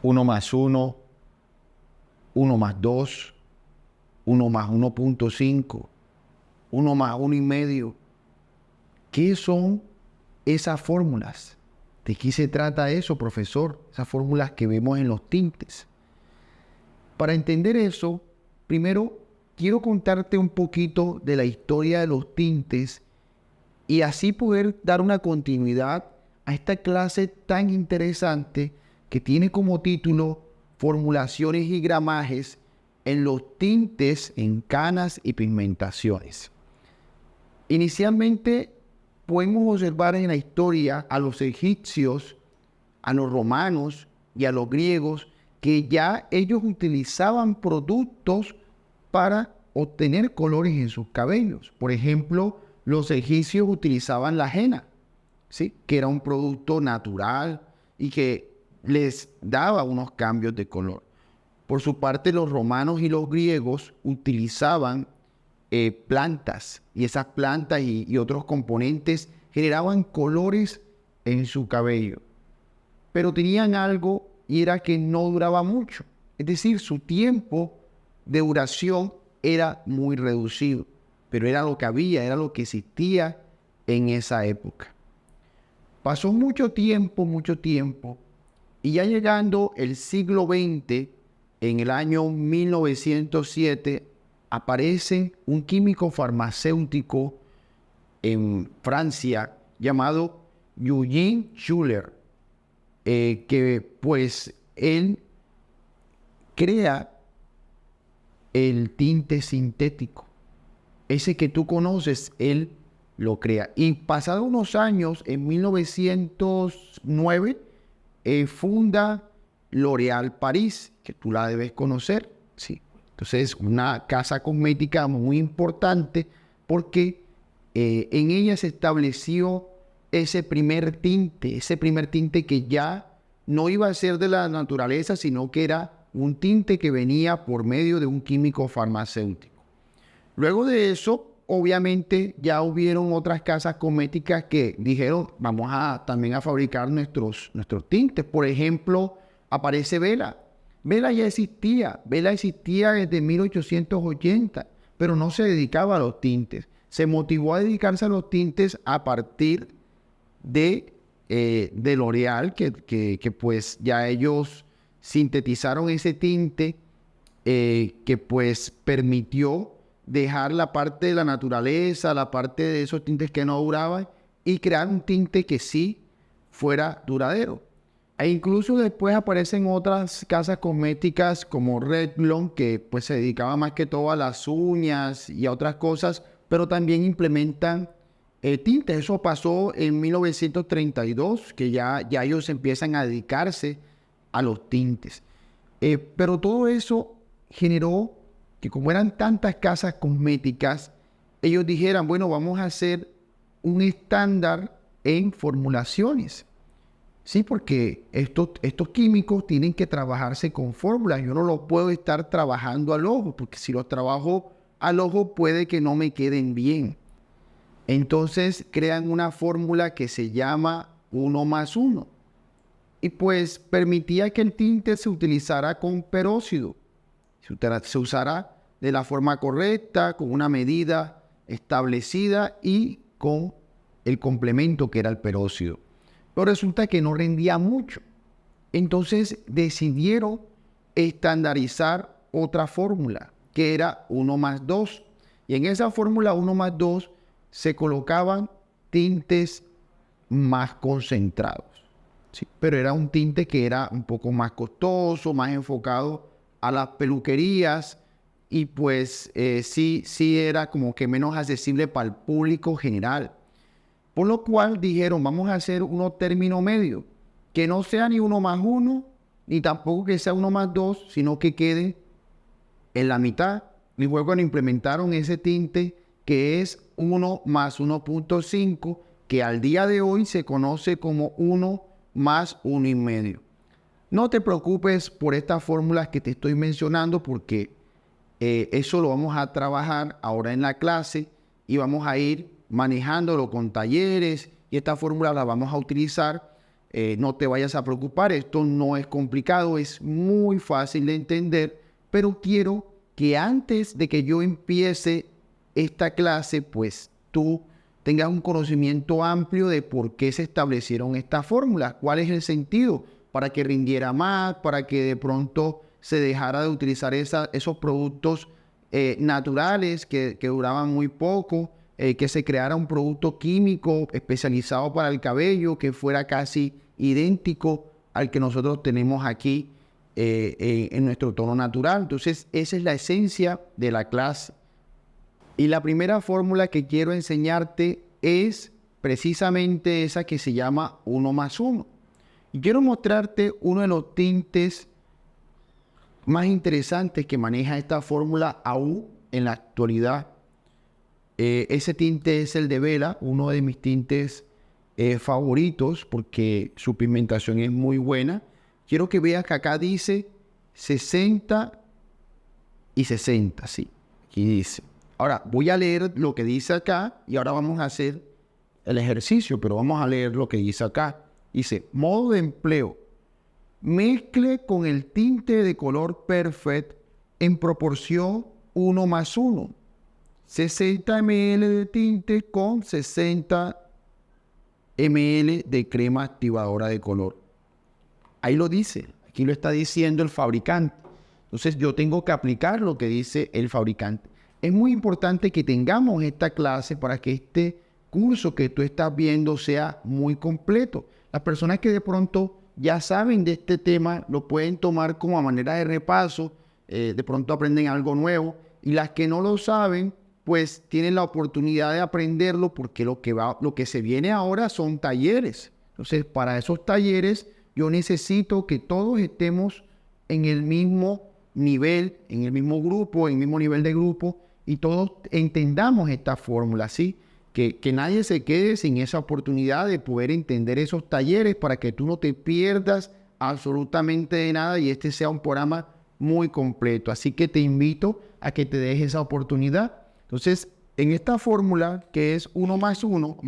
Uno más uno, uno más 2, uno más 1.5, uno más uno y medio. ¿Qué son esas fórmulas? ¿De qué se trata eso, profesor? Esas fórmulas que vemos en los tintes. Para entender eso, primero quiero contarte un poquito de la historia de los tintes y así poder dar una continuidad a esta clase tan interesante que tiene como título Formulaciones y gramajes en los tintes en canas y pigmentaciones. Inicialmente podemos observar en la historia a los egipcios, a los romanos y a los griegos que ya ellos utilizaban productos para obtener colores en sus cabellos. Por ejemplo, los egipcios utilizaban la henna, ¿sí? Que era un producto natural y que les daba unos cambios de color. Por su parte, los romanos y los griegos utilizaban plantas y esas plantas y otros componentes generaban colores en su cabello. Pero tenían algo y era que no duraba mucho. Es decir, su tiempo de duración era muy reducido. Pero era lo que había, era lo que existía en esa época. Pasó mucho tiempo, y ya llegando el siglo XX, en el año 1907, aparece un químico farmacéutico en Francia llamado Eugène Schuller, que pues él crea el tinte sintético. Ese que tú conoces, él lo crea. Y pasados unos años, en 1909, funda L'Oréal París, que tú la debes conocer, ¿sí? Entonces, una casa cosmética muy importante porque en ella se estableció ese primer tinte que ya no iba a ser de la naturaleza, sino que era un tinte que venía por medio de un químico farmacéutico. Luego de eso, obviamente, ya hubieron otras casas cosméticas que dijeron, vamos también a fabricar nuestros tintes. Por ejemplo, aparece Vela. Vela existía desde 1880, pero no se dedicaba a los tintes. Se motivó a dedicarse a los tintes a partir de L'Oréal, que pues ya ellos sintetizaron ese tinte que pues permitió dejar la parte de la naturaleza, la parte de esos tintes que no duraban y crear un tinte que sí fuera duradero. E incluso después aparecen otras casas cosméticas como Revlon, que pues se dedicaba más que todo a las uñas y a otras cosas, pero también implementan tintes. Eso pasó en 1932, que ya ellos empiezan a dedicarse a los tintes. Pero todo eso generó que, como eran tantas casas cosméticas, ellos dijeran, bueno, vamos a hacer un estándar en formulaciones. Sí, porque estos químicos tienen que trabajarse con fórmulas. Yo no los puedo estar trabajando al ojo, porque si los trabajo al ojo puede que no me queden bien. Entonces crean una fórmula que se llama 1 más 1. Y pues permitía que el tinte se utilizara con peróxido. Se usará de la forma correcta, con una medida establecida y con el complemento que era el peróxido. Pero resulta que no rendía mucho. Entonces decidieron estandarizar otra fórmula, que era 1 más 2. Y en esa fórmula 1 más 2 se colocaban tintes más concentrados. Sí, pero era un tinte que era un poco más costoso, más enfocado a las peluquerías y pues sí era como que menos accesible para el público general. Por lo cual dijeron, vamos a hacer uno término medio, que no sea ni 1 más 1, ni tampoco que sea 1 más 2, sino que quede en la mitad. Y luego implementaron ese tinte que es 1 más 1.5, que al día de hoy se conoce como 1 más 1 y medio. No te preocupes por estas fórmulas que te estoy mencionando porque eso lo vamos a trabajar ahora en la clase y vamos a ir manejándolo con talleres y esta fórmula la vamos a utilizar no te vayas a preocupar, esto no es complicado, es muy fácil de entender, pero quiero que antes de que yo empiece esta clase, pues tú tengas un conocimiento amplio de por qué se establecieron estas fórmulas, cuál es el sentido, para que rindiera más, para que de pronto se dejara de utilizar esos productos naturales que duraban muy poco, que se creara un producto químico especializado para el cabello que fuera casi idéntico al que nosotros tenemos aquí en nuestro tono natural. Entonces, esa es la esencia de la clase. Y la primera fórmula que quiero enseñarte es precisamente esa que se llama 1 más 1. Y quiero mostrarte uno de los tintes más interesantes que maneja esta fórmula aún en la actualidad. Ese tinte es el de vela, uno de mis tintes favoritos porque su pigmentación es muy buena. Quiero que veas que acá dice 60 y 60, sí, aquí dice. Ahora voy a leer lo que dice acá y ahora vamos a hacer el ejercicio, pero vamos a leer lo que dice acá. Dice, modo de empleo. Mezcle con el tinte de color Perfect en proporción 1 más 1. 60 ml de tinte con 60 ml de crema activadora de color. Ahí lo dice, aquí lo está diciendo el fabricante. Entonces yo tengo que aplicar lo que dice el fabricante. Es muy importante que tengamos esta clase para que este curso que tú estás viendo sea muy completo. Las personas que de pronto ya saben de este tema lo pueden tomar como a manera de repaso, de pronto aprenden algo nuevo, y las que no lo saben pues tienen la oportunidad de aprenderlo porque lo que se viene ahora son talleres. Entonces, para esos talleres yo necesito que todos estemos en el mismo nivel, en el mismo grupo, en el mismo nivel de grupo, y todos entendamos esta fórmula, ¿sí? Que nadie se quede sin esa oportunidad de poder entender esos talleres para que tú no te pierdas absolutamente de nada y este sea un programa muy completo. Así que te invito a que te dejes esa oportunidad. Entonces, en esta fórmula que es 1 más 1, vamos